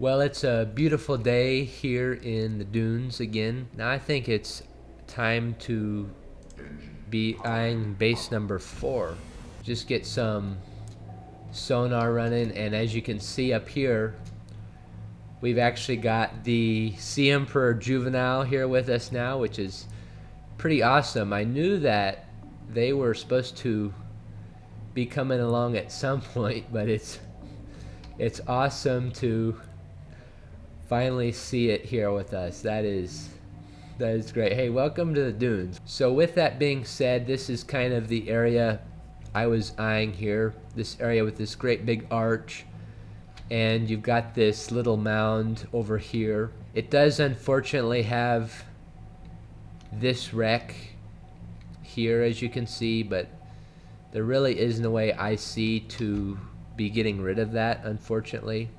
Well, it's a beautiful day here in the dunes again. Now I think it's time to be eyeing base number 4. Just get some sonar running, and as you can see up here, we've actually got the Sea Emperor Juvenile here with us now, which is pretty awesome. I knew that they were supposed to be coming along at some point, but it's awesome to finally see it here with us. That is great. Hey, welcome to the dunes. So with that being said, this is kind of the area I was eyeing here. This area with this great big arch, and you've got this little mound over here. It does unfortunately have this wreck here, as you can see, but there really isn't a way I see to be getting rid of that, unfortunately.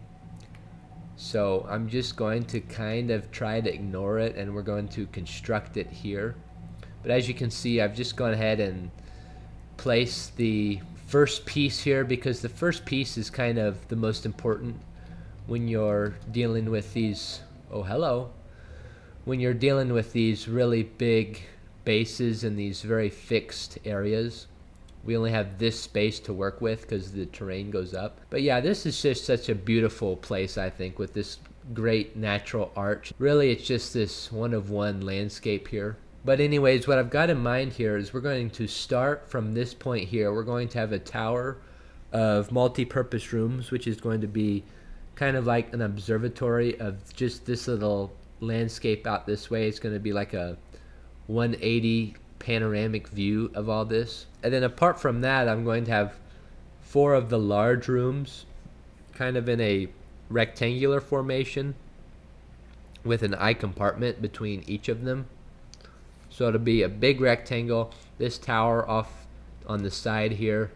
So I'm just going to kind of try to ignore it, and we're going to construct it here. But as you can see, I've just gone ahead and placed the first piece here, because the first piece is kind of the most important when you're dealing with these, oh hello, when you're dealing with these really big bases in these very fixed areas. We only have this space to work with because the terrain goes up. But yeah, this is just such a beautiful place, I think, with this great natural arch. Really, it's just this one-of-one landscape here. But anyways, what I've got in mind here is we're going to start from this point here. We're going to have a tower of multi-purpose rooms, which is going to be kind of like an observatory of just this little landscape out this way. It's going to be like a 180 panoramic view of all this. And then apart from that, I'm going to have 4 of the large rooms kind of in a rectangular formation with an eye compartment between each of them. So it'll be a big rectangle, this tower off on the side here,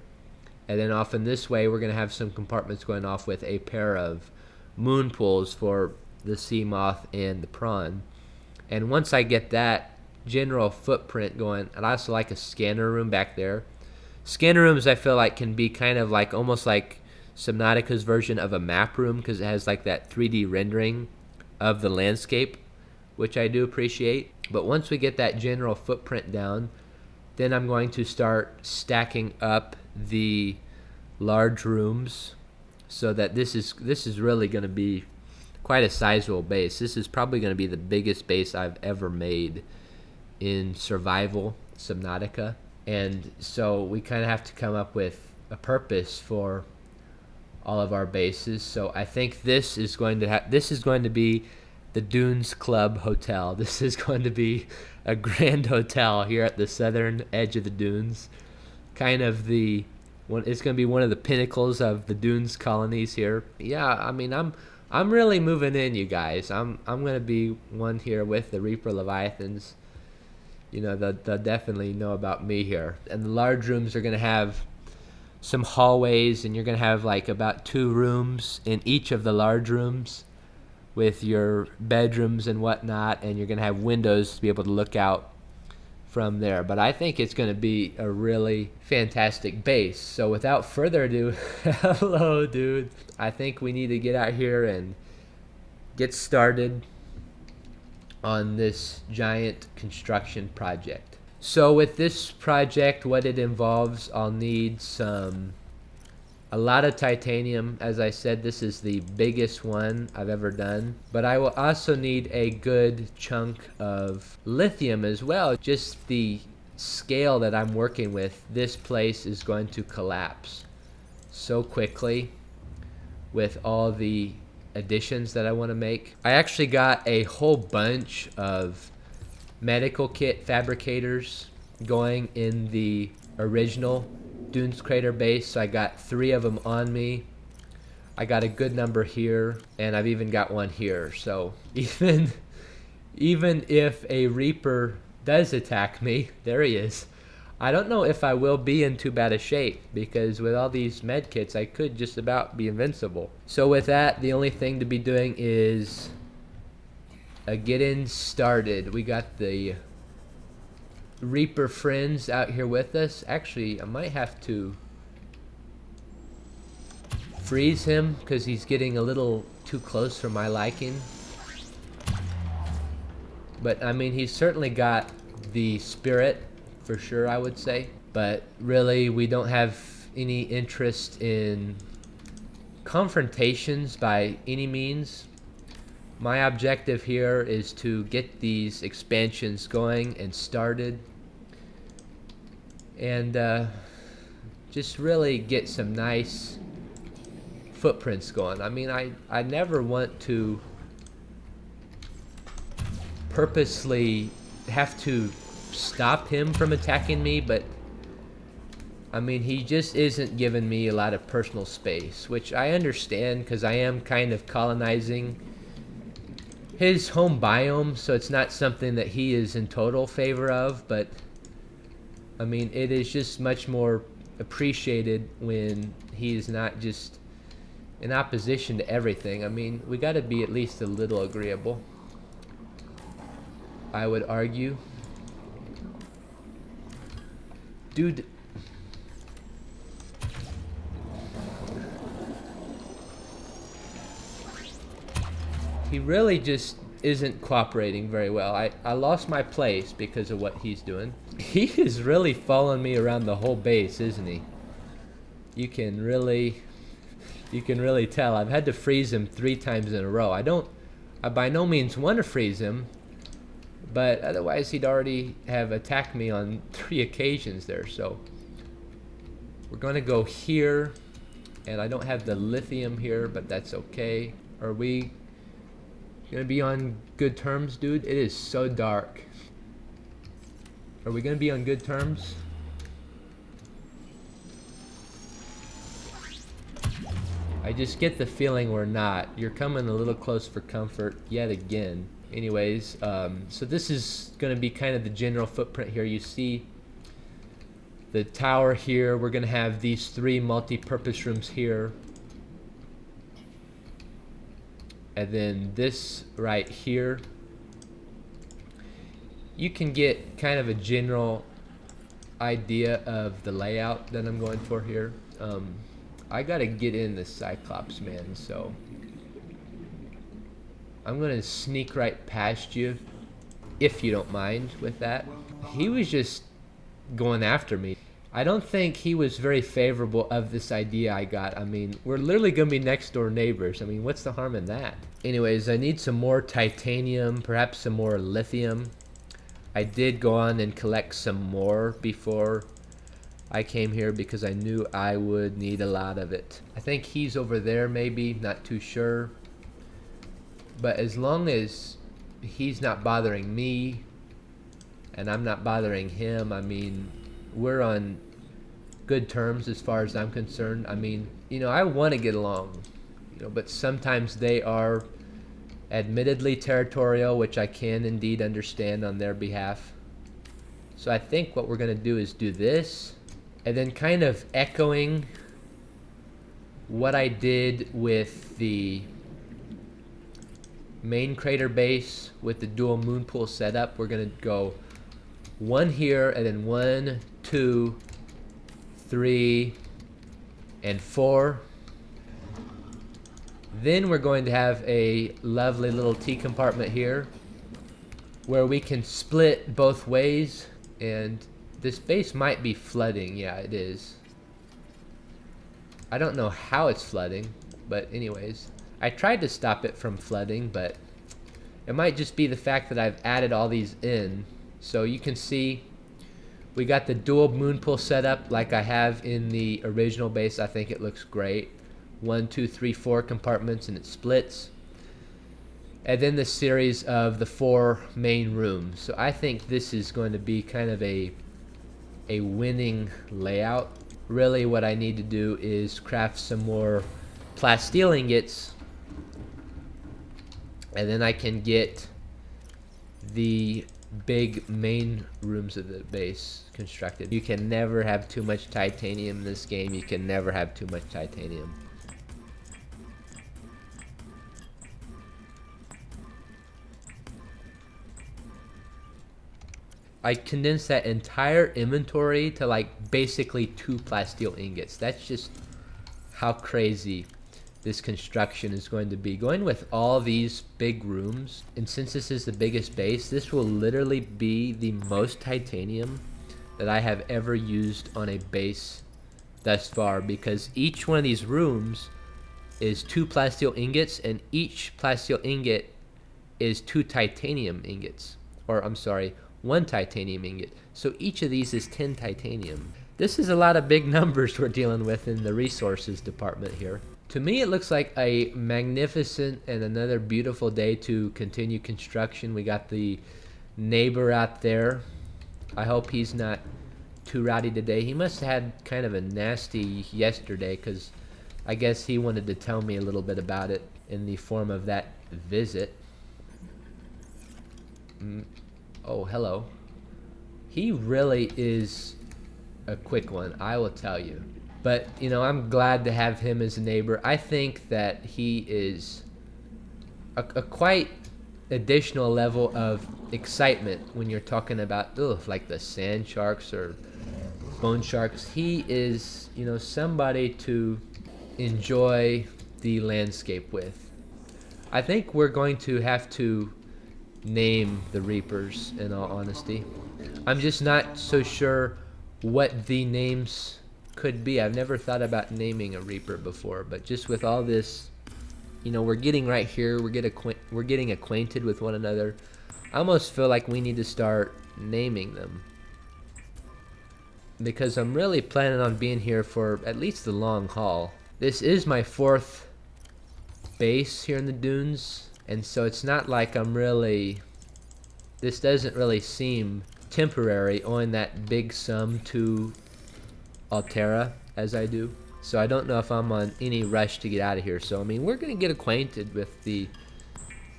and then off in this way we're going to have some compartments going off with a pair of moon pools for the sea moth and the prawn. And once I get that general footprint going, I'd also like a scanner room back there. Scanner rooms, I feel like, can be kind of like almost like Subnautica's version of a map room, because it has like that 3D rendering of the landscape, which I do appreciate. But once we get that general footprint down, then I'm going to start stacking up the large rooms, so that this is really going to be quite a sizable base. This is probably going to be the biggest base I've ever made in survival Subnautica, and so we kind of have to come up with a purpose for all of our bases. So I think this is going to be the Dunes Club Hotel. This is going to be a grand hotel here at the southern edge of the dunes, kind of the one. It's going to be one of the pinnacles of the dunes colonies here. Yeah, I mean, I'm really moving in, you guys. I'm going to be one here with the Reaper Leviathans. You know, they'll definitely know about me here. And the large rooms are going to have some hallways, and you're going to have like about 2 rooms in each of the large rooms with your bedrooms and whatnot, and you're going to have windows to be able to look out from there. But I think it's going to be a really fantastic base. So without further ado, hello, dude. I think we need to get out here and get started on this giant construction project. So with this project, what it involves, I'll need a lot of titanium. As I said, this is the biggest one I've ever done, but I will also need a good chunk of lithium as well. Just the scale that I'm working with, this place is going to collapse so quickly with all the additions that I want to make. I actually got a whole bunch of medical kit fabricators going in the original Dunes Crater base, so I got 3 of them on me. I got a good number here, and I've even got one here. So even if a Reaper does attack me, there he is, I don't know if I will be in too bad a shape, because with all these med kits I could just about be invincible. So with that, the only thing to be doing is getting started. We got the Reaper friends out here with us. Actually, I might have to freeze him because he's getting a little too close for my liking. But I mean, he's certainly got the spirit, for sure, I would say. But really, we don't have any interest in confrontations by any means. My objective here is to get these expansions going and started, and just really get some nice footprints going. I mean, I never want to purposely have to stop him from attacking me, but I mean, he just isn't giving me a lot of personal space, which I understand because I am kind of colonizing his home biome, so it's not something that he is in total favor of, but I mean, it is just much more appreciated when he is not just in opposition to everything. I mean, we got to be at least a little agreeable, I would argue. Dude, he really just isn't cooperating very well. I lost my place because of what he's doing. He is really following me around the whole base, isn't he? You can really tell. I've had to freeze him 3 times in a row. I by no means want to freeze him, but otherwise he'd already have attacked me on 3 occasions there. So we're going to go here, and I don't have the lithium here, but that's okay. Are we gonna be on good terms, dude? It is so dark. Are we gonna be on good terms? I just get the feeling we're not. You're coming a little close for comfort yet again. Anyways, so this is gonna be kind of the general footprint here. You see the tower here. We're gonna have these 3 multi-purpose rooms here. And then this right here, you can get kind of a general idea of the layout that I'm going for here. I gotta get in the Cyclops, man, so I'm gonna sneak right past you, if you don't mind with that. He was just going after me. I don't think he was very favorable of this idea I got. I mean, we're literally gonna be next door neighbors. I mean, what's the harm in that? Anyways, I need some more titanium, perhaps some more lithium. I did go on and collect some more before I came here because I knew I would need a lot of it. I think he's over there maybe, not too sure. But as long as he's not bothering me and I'm not bothering him, I mean, we're on good terms as far as I'm concerned. I mean, you know, I want to get along, you know, but sometimes they are admittedly territorial, which I can indeed understand on their behalf. So I think what we're going to do is do this, and then kind of echoing what I did with the main crater base with the dual moon pool setup. We're going to go 1 here, and then 1, 2, 3, and 4. Then we're going to have a lovely little T compartment here where we can split both ways, and this base might be flooding. Yeah, it is. I don't know how it's flooding, but anyways, I tried to stop it from flooding, but it might just be the fact that I've added all these in. So you can see we got the dual moon pool set up like I have in the original base. I think it looks great. 1, 2, 3, 4 compartments, and it splits. And then the series of the 4 main rooms. So I think this is going to be kind of a winning layout. Really what I need to do is craft some more plasteel ingots, and then I can get the big main rooms of the base constructed. You can never have too much titanium in this game. You can never have too much titanium. I condensed that entire inventory to like basically 2 plasteel ingots. That's just how crazy this construction is going to be. Going with all these big rooms, and since this is the biggest base, this will literally be the most titanium that I have ever used on a base thus far, because each one of these rooms is 2 plasteel ingots, and each plasteel ingot is 2 titanium ingots, or I'm sorry, 1 titanium ingot. So each of these is 10 titanium. This is a lot of big numbers we're dealing with in the resources department here. To me, it looks like a magnificent and another beautiful day to continue construction. We got the neighbor out there. I hope he's not too rowdy today. He must have had kind of a nasty yesterday, because I guess he wanted to tell me a little bit about it in the form of that visit. Oh, hello. He really is a quick one, I will tell you. But, you know, I'm glad to have him as a neighbor. I think that he is a quite additional level of excitement when you're talking about, like the sand sharks or bone sharks. He is, you know, somebody to enjoy the landscape with. I think we're going to have to name the reapers, in all honesty. I'm just not so sure what the names could be. I've never thought about naming a reaper before, but just with all this, you know, we're getting right here, we're getting acquainted with one another. I almost feel like we need to start naming them, because I'm really planning on being here for at least the long haul. This is my 4th base here in the dunes, and so it's not like this doesn't really seem temporary owing that big sum to Altera as I do. So I don't know if I'm on any rush to get out of here. So I mean, we're gonna get acquainted with the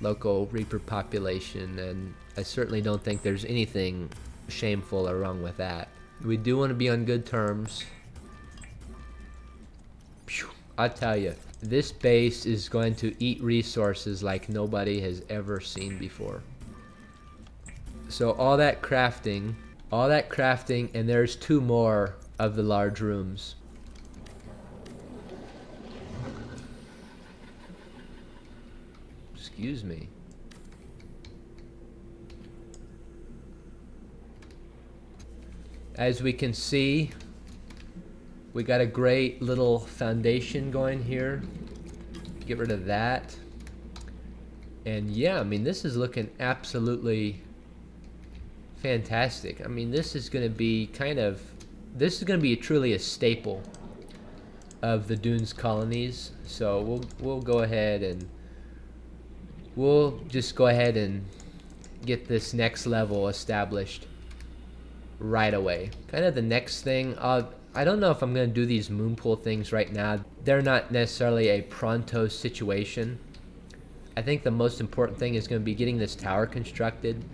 local reaper population, and I certainly don't think there's anything shameful or wrong with that. We do want to be on good terms. I'll tell you, this base is going to eat resources like nobody has ever seen before. So all that crafting, and there's 2 more of the large rooms. Excuse me. As we can see, we got a great little foundation going here. Get rid of that. And yeah, I mean, this is looking absolutely fantastic. I mean, this is going to be truly a staple of the Dunes colonies. So we'll go ahead and we'll just go ahead and get this next level established right away. Kind of the next thing, I don't know if I'm going to do these moon pool things right now. They're not necessarily a pronto situation. I think the most important thing is going to be getting this tower constructed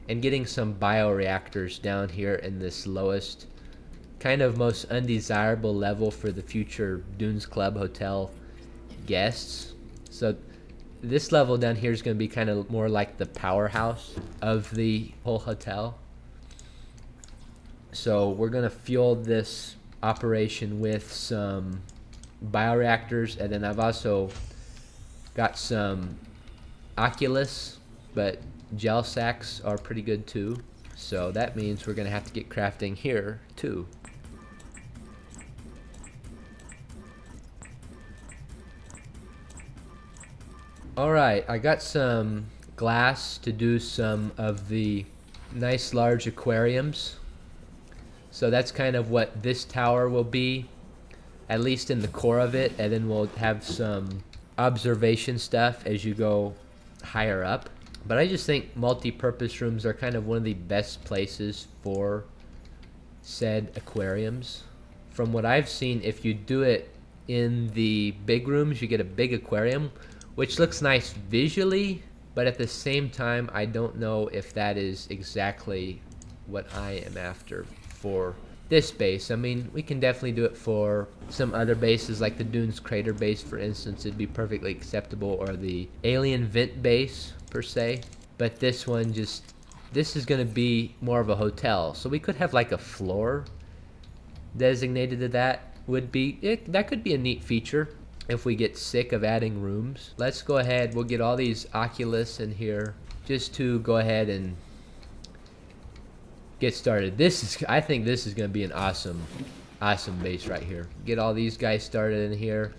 and getting some bioreactors down here in this lowest, kind of most undesirable level for the future Dunes Club Hotel guests. So this level down here is going to be kind of more like the powerhouse of the whole hotel. So we're going to fuel this operation with some bioreactors, and then I've also got some Oculus, but gel sacks are pretty good too. So that means we're going to have to get crafting here too. Alright, I got some glass to do some of the nice large aquariums. So that's kind of what this tower will be, at least in the core of it, and then we'll have some observation stuff as you go higher up. But I just think multi-purpose rooms are kind of one of the best places for said aquariums. From what I've seen, if you do it in the big rooms, you get a big aquarium, which looks nice visually, but at the same time, I don't know if that is exactly what I am after for this base. I mean, we can definitely do it for some other bases, like the Dunes Crater base, for instance. It'd be perfectly acceptable, or the Alien Vent base, per se. But this one this is going to be more of a hotel. So we could have like a floor designated to that. That could be a neat feature. if we get sick of adding rooms. Let's go ahead, we'll get all these oculus in here just to go ahead and get started. I think this is going to be an awesome base right here. Get all these guys started in here.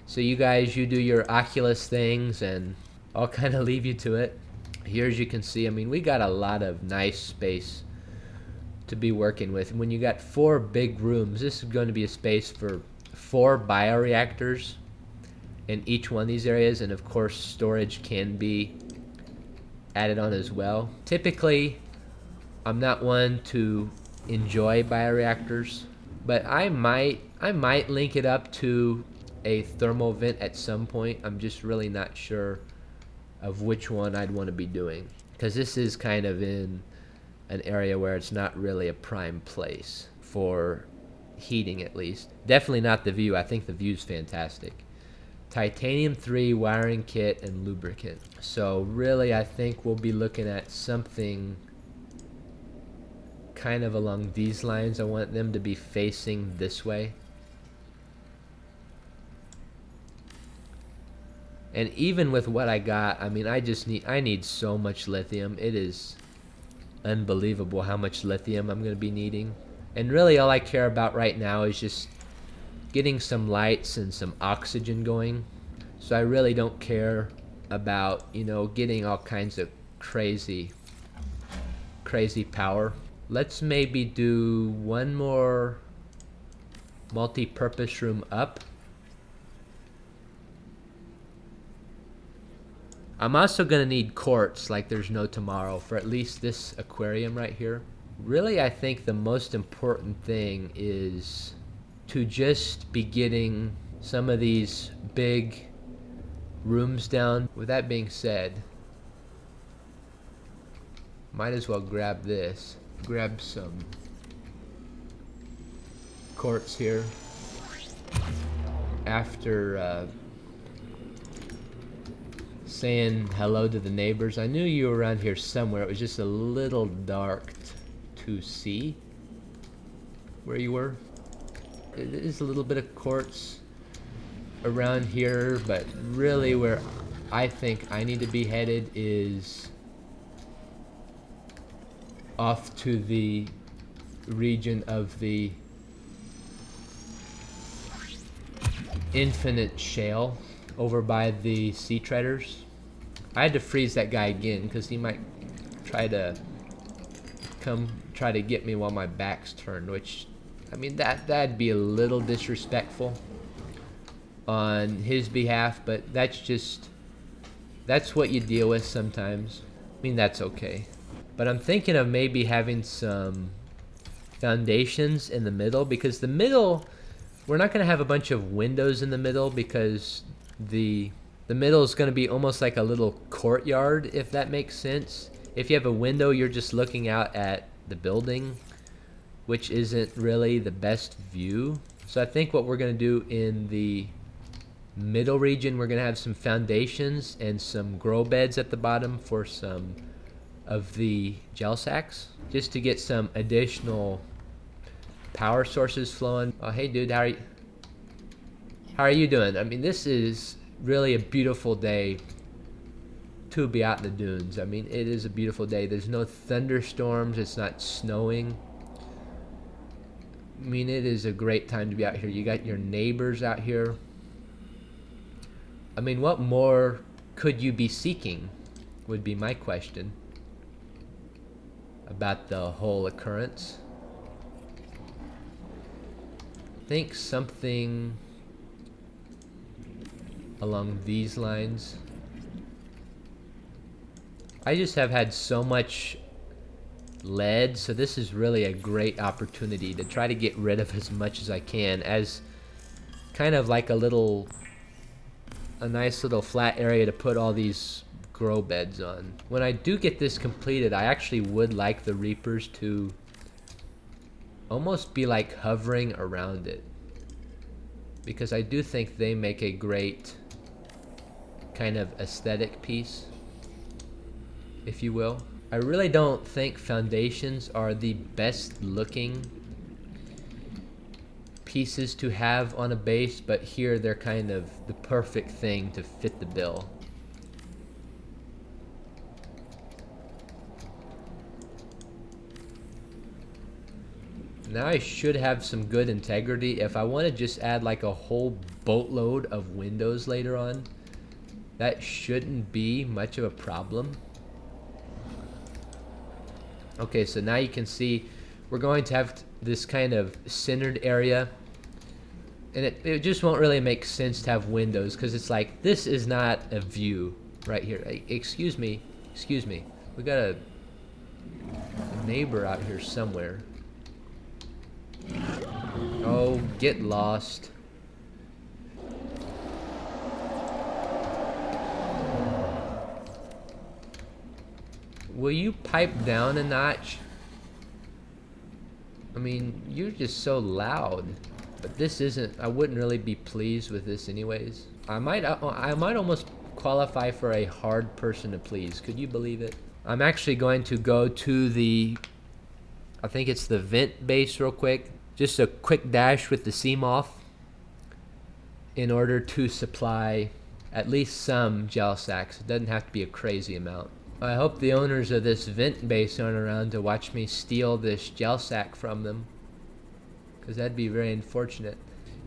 So you guys, you do your oculus things and I'll kind of leave you to it. Here, as you can see, I mean, we got a lot of nice space to be working with. And when you got 4 big rooms, this is going to be a space for 4 bioreactors in each one of these areas, and of course storage can be added on as well. Typically, I'm not one to enjoy bioreactors, but I might link it up to a thermal vent at some point. I'm just really not sure of which one I'd want to be doing, because this is kind of in an area where it's not really a prime place for heating, at least. Definitely not the view. I think the view's fantastic. Titanium 3 wiring kit and lubricant. So really, I think we'll be looking at something kind of along these lines. I want them to be facing this way. And even with what I got, I mean, I need so much lithium. It is unbelievable how much lithium I'm going to be needing. And really all I care about right now is just getting some lights and some oxygen going. So I really don't care about, you know, getting all kinds of crazy power. Let's maybe do one more multi-purpose room up. I'm also going to need quartz like there's no tomorrow for at least this aquarium right here. Really, I think the most important thing is to just be getting some of these big rooms down. With that being said, might as well grab this. Grab some quartz here. After saying hello to the neighbors, I knew you were around here somewhere. It was just a little dark to see where you were. It is a little bit of quartz around here, but really where I think I need to be headed is off to the region of the infinite shale over by the sea treaders. I had to freeze that guy again because he might try to get me while my back's turned, which, I mean, that'd be a little disrespectful on his behalf, but that's what you deal with sometimes. I mean, that's okay. But I'm thinking of maybe having some foundations in the middle, because the middle, we're not going to have a bunch of windows in the middle, because the middle is going to be almost like a little courtyard, if that makes sense. If you have a window, you're just looking out at the building, which isn't really the best view. So I think what we're going to do in the middle region, we're going to have some foundations and some grow beds at the bottom for some of the gel sacks, just to get some additional power sources flowing. Oh, hey dude, how are you doing? I mean, this is really a beautiful day to be out in the dunes. I mean, it is a beautiful day. There's no thunderstorms. It's not snowing. I mean, it is a great time to be out here. You got your neighbors out here. I mean, what more could you be seeking, would be my question about the whole occurrence. I think something along these lines. I just have had so much lead, so this is really a great opportunity to try to get rid of as much as I can, as kind of like a nice little flat area to put all these grow beds on. When I do get this completed, I actually would like the reapers to almost be like hovering around it, because I do think they make a great kind of aesthetic piece, if you will. I really don't think foundations are the best looking pieces to have on a base, but here they're kind of the perfect thing to fit the bill. Now I should have some good integrity. If I want to just add like a whole boatload of windows later on, that shouldn't be much of a problem. Okay, so now you can see we're going to have this kind of centered area, and it just won't really make sense to have windows, because it's like, this is not a view right here. Excuse me, we got a neighbor out here somewhere. Oh, get lost. Will you pipe down a notch? I mean, you're just so loud. But this isn't, I wouldn't really be pleased with this anyways. I might almost qualify for a hard person to please. Could you believe it? I'm actually going to go to the, I think it's the vent base real quick. Just a quick dash with the seam off in order to supply at least some gel sacks. It doesn't have to be a crazy amount. I hope the owners of this vent base aren't around to watch me steal this gel sack from them, because that'd be very unfortunate.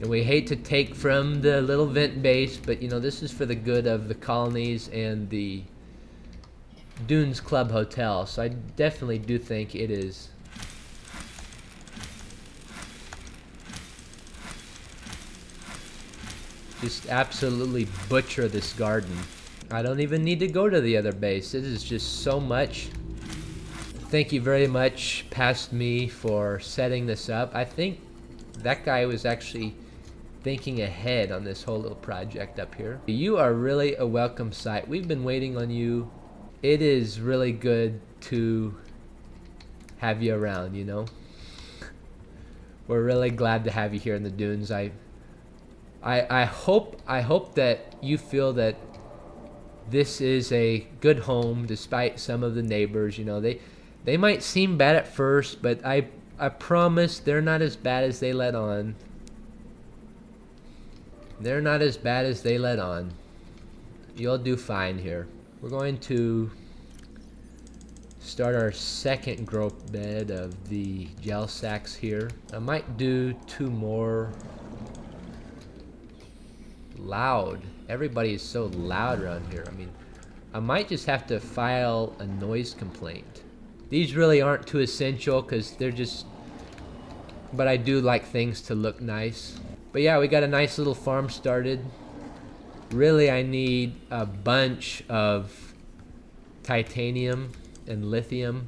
And we hate to take from the little vent base, but you know, this is for the good of the colonies and the Dunes Club Hotel, so I definitely do think it is. Just absolutely butcher this garden. I don't even need to go to the other base. This is just so much. Thank you very much, Past Me, for setting this up. I think that guy was actually thinking ahead on this whole little project up here. You are really a welcome sight. We've been waiting on you. It is really good to have you around, you know? We're really glad to have you here in the dunes. I hope that you feel that this is a good home despite some of the neighbors. You know, they might seem bad at first, but I promise they're not as bad as they let on. They're not as bad as they let on. You'll do fine here. We're going to start our second growth bed of the gel sacks here. I might do 2 more. Loud. Everybody is so loud around here. I mean, I might just have to file a noise complaint. These really aren't too essential because they're just, but I do like things to look nice. But yeah, we got a nice little farm started. Really, I need a bunch of titanium and lithium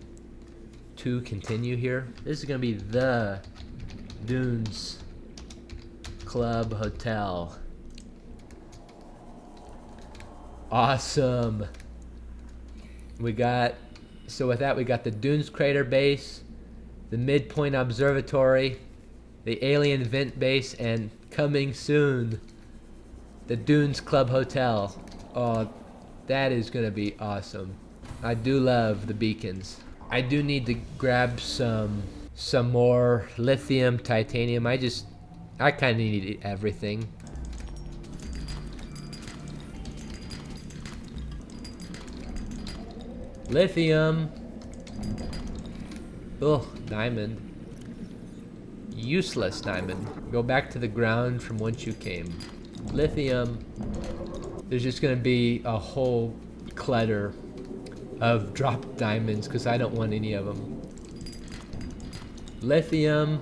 to continue here. This is gonna be the Dunes Club Hotel. Awesome. We got, so with that we got the Dunes Crater Base, the Midpoint Observatory, the Alien Vent Base, and coming soon, the Dunes Club Hotel. Oh, that is gonna be awesome. I do love the beacons. I do need to grab some more lithium, titanium. I kinda need everything. Lithium. Ugh, diamond. Useless diamond. Go back to the ground from whence you came. Lithium. There's just gonna be a whole clutter of dropped diamonds because I don't want any of them. Lithium.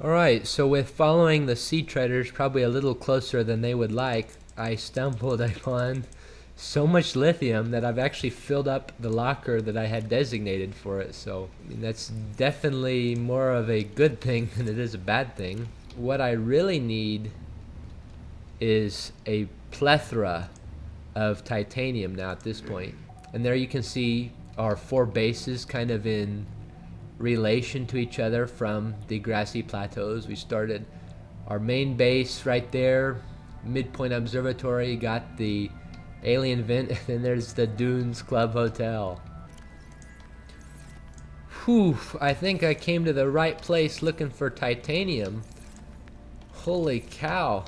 Alright, so with following the sea treaders probably a little closer than they would like, I stumbled upon so much lithium that I've actually filled up the locker that I had designated for it. So I mean, that's definitely more of a good thing than it is a bad thing. What I really need is a plethora of titanium now at this point. And there you can see our 4 bases kind of in relation to each other from the grassy plateaus. We started our main base right there, midpoint observatory, got the alien vent, and then there's the Dunes Club Hotel. Whew, I think I came to the right place looking for titanium. Holy cow.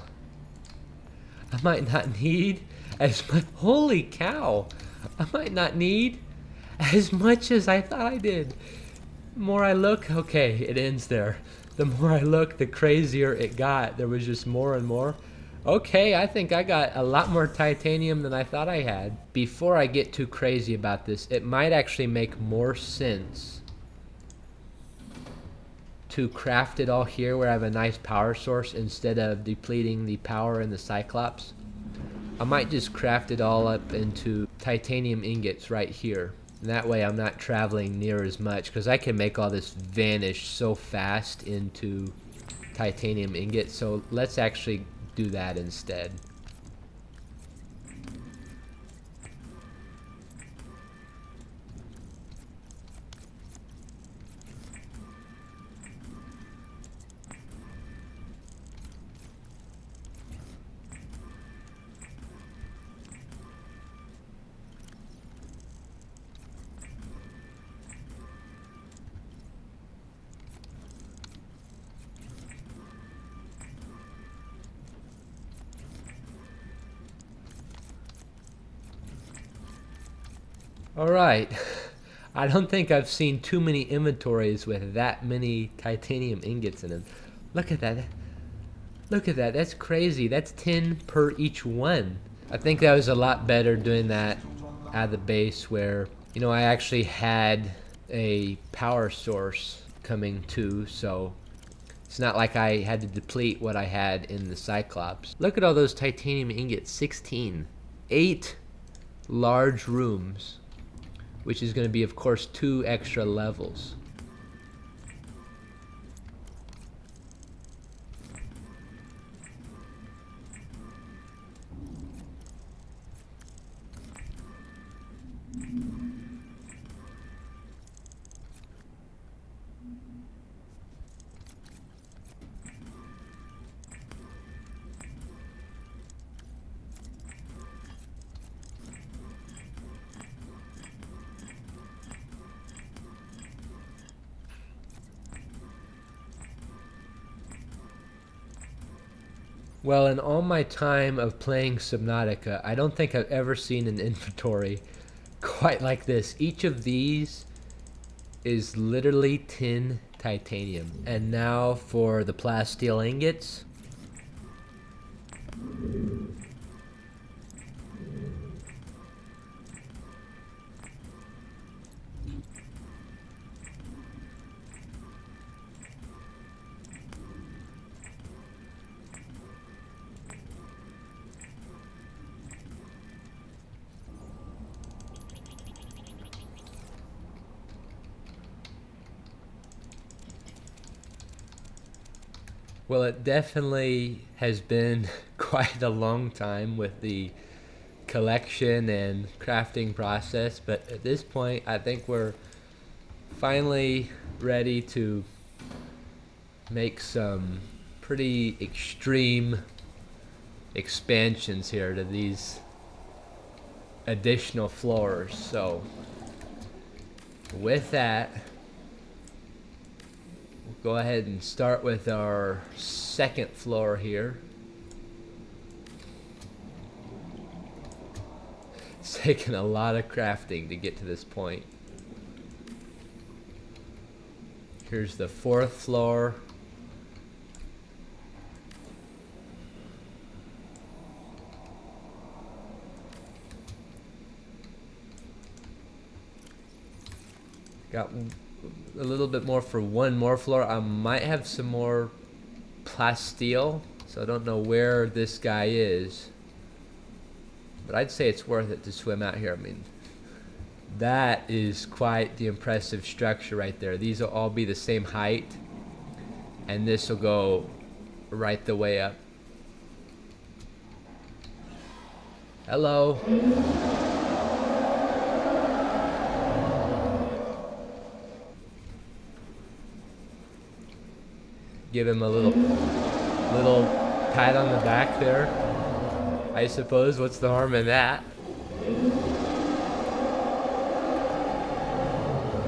I might not need as much. Holy cow. I might not need as much as I thought I did. The more I look, okay, it ends there. The more I look, the crazier it got. There was just more and more. Okay, I think I got a lot more titanium than I thought I had. Before I get too crazy about this, it might actually make more sense to craft it all here where I have a nice power source instead of depleting the power in the Cyclops. I might just craft it all up into titanium ingots right here. And that way I'm not traveling near as much, because I can make all this vanish so fast into titanium ingots. So let's actually do that instead. Alright, I don't think I've seen too many inventories with that many titanium ingots in them. Look at that. Look at that, that's crazy. That's 10 per each one. I think that was a lot better doing that at the base where, you know, I actually had a power source coming to, so it's not like I had to deplete what I had in the Cyclops. Look at all those titanium ingots, 16. 8 large rooms, which is going to be, of course, 2 extra levels. Well, in all my time of playing Subnautica, I don't think I've ever seen an inventory quite like this. Each of these is literally 10 titanium. And now for the plasteel ingots. Well, it definitely has been quite a long time with the collection and crafting process, but at this point I think we're finally ready to make some pretty extreme expansions here to these additional floors. So with that, we'll go ahead and start with our second floor here. taken a lot of crafting to get to this point. Here's the 4th floor. Got a little bit more for one more floor. I might have some more plasteel, so I don't know where this guy is. But I'd say it's worth it to swim out here. I mean, that is quite the impressive structure right there. These will all be the same height, and this will go right the way up. Hello. Give him a little pat on the back there, I suppose. What's the harm in that?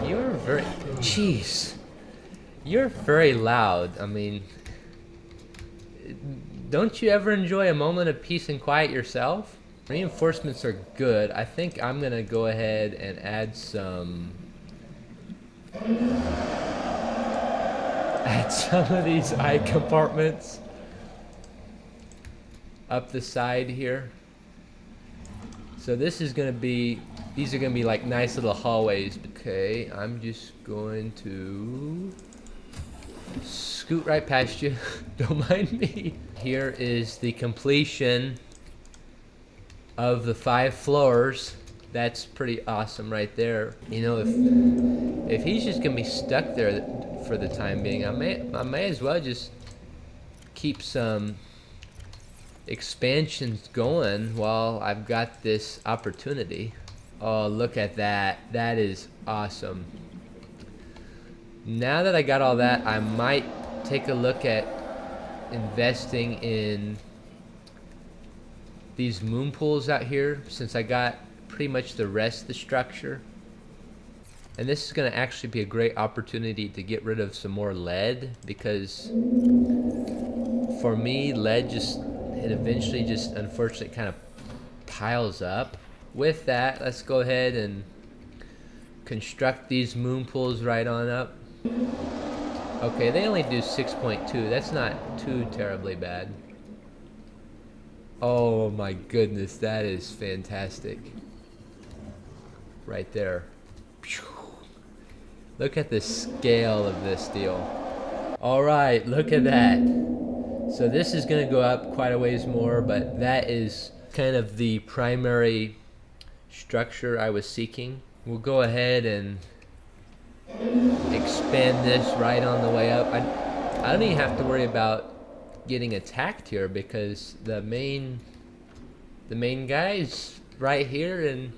You're very... Jeez. You're very loud. I mean... Don't you ever enjoy a moment of peace and quiet yourself? Reinforcements are good. I think I'm gonna go ahead and add some... Add some of these eye compartments up the side here. So this is gonna be, these are gonna be like nice little hallways. Okay, I'm just going to scoot right past you. Don't mind me. Here is the completion of the 5 floors. That's pretty awesome right there. You know, if he's just gonna be stuck there for the time being, I may as well just keep some expansions going while I've got this opportunity. Oh, look at that. That is awesome. Now that I got all that, I might take a look at investing in these moon pools out here, since I got pretty much the rest of the structure. And this is going to actually be a great opportunity to get rid of some more lead, because for me, lead just, it eventually just unfortunately kind of piles up. With that, let's go ahead and construct these moon pools right on up. Okay, they only do 6.2. That's not too terribly bad. Oh my goodness, that is fantastic. Right there. Look at the scale of this deal. Alright, look at that. So this is going to go up quite a ways more, but that is kind of the primary structure I was seeking. We'll go ahead and expand this right on the way up. I don't even have to worry about getting attacked here, because the main guy's right here and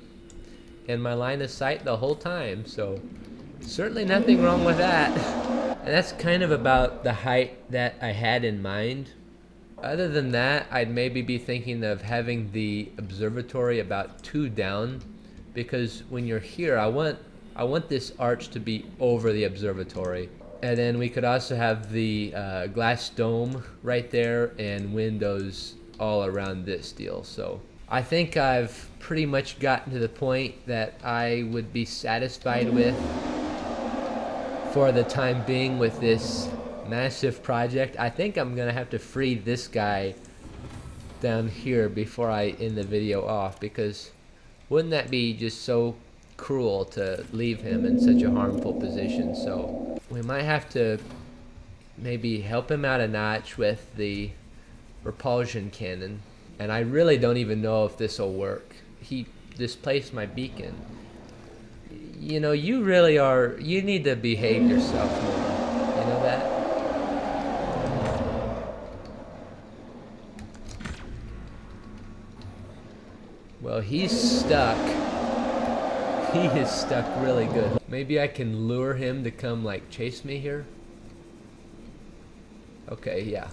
in my line of sight the whole time, so certainly nothing wrong with that. And that's kind of about the height that I had in mind. Other than that, I'd maybe be thinking of having the observatory about 2 down, because when you're here, I want this arch to be over the observatory. And then we could also have the glass dome right there and windows all around this deal. So I think I've pretty much gotten to the point that I would be satisfied with for the time being with this massive project. I think I'm gonna have to free this guy down here before I end the video off, because wouldn't that be just so cruel to leave him in such a harmful position? So we might have to maybe help him out a notch with the repulsion cannon. And I really don't even know if this will work. He displaced my beacon. You know, you really are, you need to behave yourself more. You know that? Well, he's stuck. He is stuck really good. Maybe I can lure him to come like chase me here. Okay, yeah.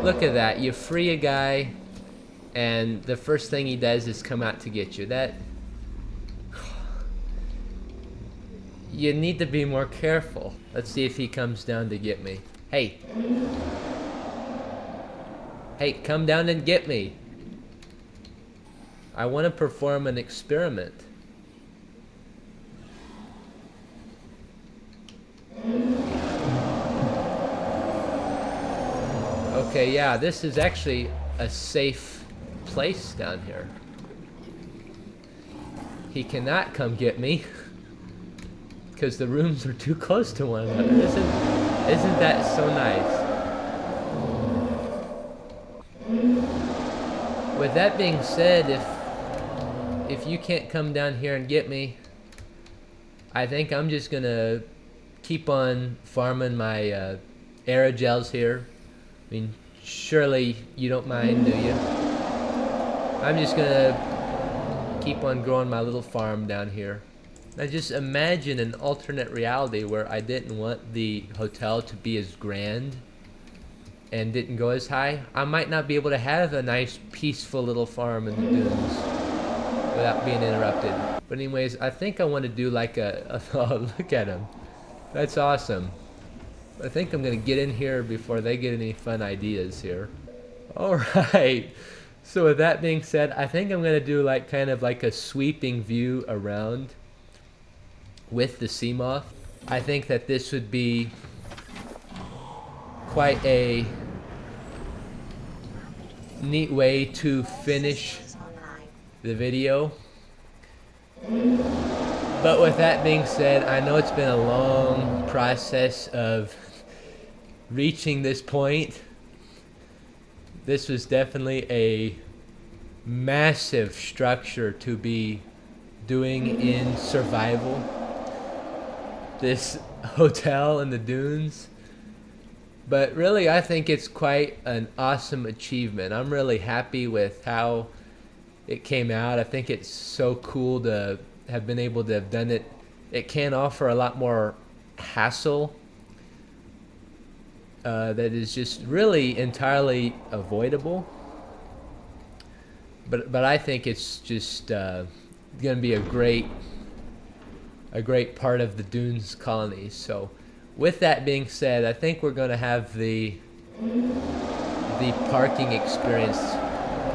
Look at that. You free a guy and the first thing he does is come out to get you. That, you need to be more careful. Let's see if he comes down to get me. Hey. Hey, come down and get me. I want to perform an experiment. Okay, yeah, this is actually a safe place down here. He cannot come get me because the rooms are too close to one another. Isn't that so nice? With that being said, if you can't come down here and get me, I think I'm just gonna keep on farming my aerogels here. I mean, surely you don't mind, do you? I'm just gonna keep on growing my little farm down here. Now just imagine an alternate reality where I didn't want the hotel to be as grand and didn't go as high. I might not be able to have a nice peaceful little farm in the dunes without being interrupted. But anyways, I think I want to do like oh, look at him. That's awesome. I think I'm gonna get in here before they get any fun ideas here. Alright, so with that being said, I think I'm gonna do like kind of like a sweeping view around with the sea moth. I think that this would be quite a neat way to finish the video. But with that being said, I know it's been a long process of reaching this point. This was definitely a massive structure to be doing in survival. This hotel in the dunes. But really, I think it's quite an awesome achievement. I'm really happy with how it came out. I think it's so cool to have been able to have done it. It can offer a lot more hassle that is just really entirely avoidable. But I think it's just going to be a great part of the Dunes colony. So with that being said, I think we're going to have the parking experience.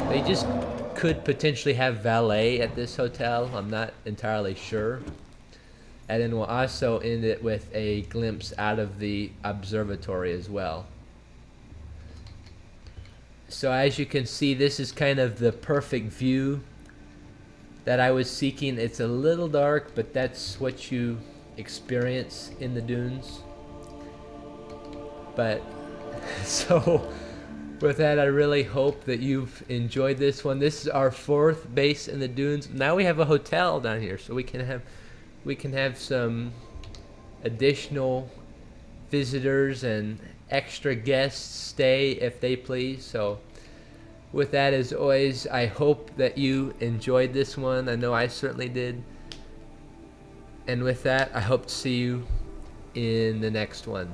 They just could potentially have valet at this hotel. I'm not entirely sure. And then we'll also end it with a glimpse out of the observatory as well. So as you can see, this is kind of the perfect view that I was seeking. It's a little dark, but that's what you experience in the dunes. But so with that, I really hope that you've enjoyed this one. This is our 4th base in the dunes. Now we have a hotel down here, so we can have some additional visitors and extra guests stay if they please. So with that, as always, I hope that you enjoyed this one. I know I certainly did. And with that, I hope to see you in the next one.